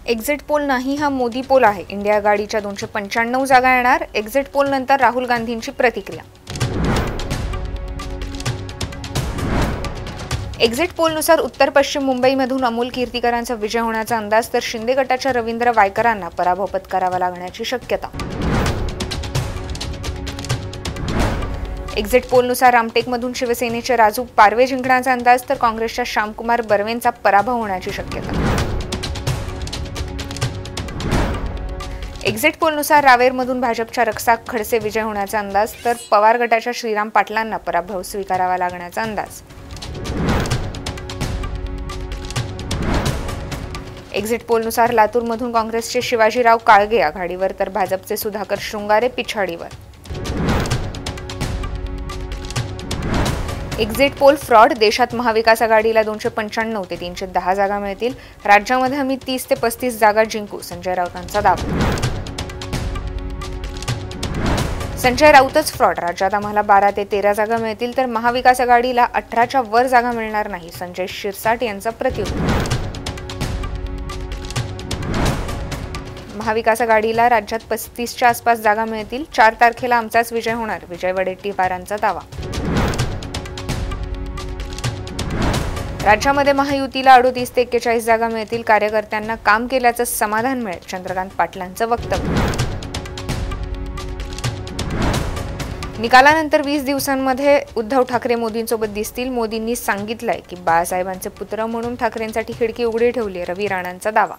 Exit poll नाही, हा Modi pole आहे. इंडिया आघाडीच्या 295 जागा येणार. एक्झिट पोल नंतर राहुल गांधींची प्रतिक्रिया. एक्झिट पोलनुसार उत्तर पश्चिम मुंबईमधून अमोल कीर्तीकरांचा विजय होण्याचा अंदाज, तर शिंदे गटाच्या रवींद्र वायकरांना पराभव पत्करावा लागण्याची शक्यता. एक्झिट पोलनुसार रामटेकमधून शिवसेनेचे राजू पारवे जिंकण्याचा अंदाज, तर काँग्रेसच्या श्यामकुमार बर्वेंचा पराभव होण्याची शक्यता. एक्झिट पोलनुसार रावेरमधून भाजपच्या रक्षा खडसे विजय होण्याचा अंदाज, तर पवार गटाच्या श्रीराम पाटलांना पराभव स्वीकारावा लागण्याचा अंदाज. एक्झिट पोलनुसार लातूरमधून काँग्रेसचे शिवाजीराव काळगे आघाडीवर, तर भाजपचे सुधाकर शृंगारे पिछाडीवर. Exit poll fraud. देशात महाविकास आघाडीला 295 ते 310 जागा मिळतील. राज्यामध्ये आम्ही 30 ते 35 जागा जिंकू, संजय राऊतांचा दावा. संजय राऊतच फ्रॉड. राज्यात आम्हाला 12 ते 13 जागा मिळतील, तर महाविकास आघाडीला 18च्या वर जागा मिळणार नाही, संजय शिरसाट यांचा प्रत्युत्तर. महाविकास आघाडीला राज्यात 35च्या आसपास जागा मिळतील. 4 तारखेला आमचाच विजय होणार, विजय वडेट्टीवारांचा दावा. राज्यामध्ये महायुतीला 38 ते 41 जागा मिळतील. कार्यकर्त्यांना काम केल्याचं समाधान मिळेल, चंद्रकांत पाटलांचं वक्तव्य. निकालानंतर 20 दिवसांमध्ये उद्धव ठाकरे मोदींसोबत दिसतील. मोदींनी सांगितलंय की बाळासाहेबांचे पुत्र म्हणून ठाकरेंसाठी खिडकी उघडी ठेवली, रवी राणांचा दावा.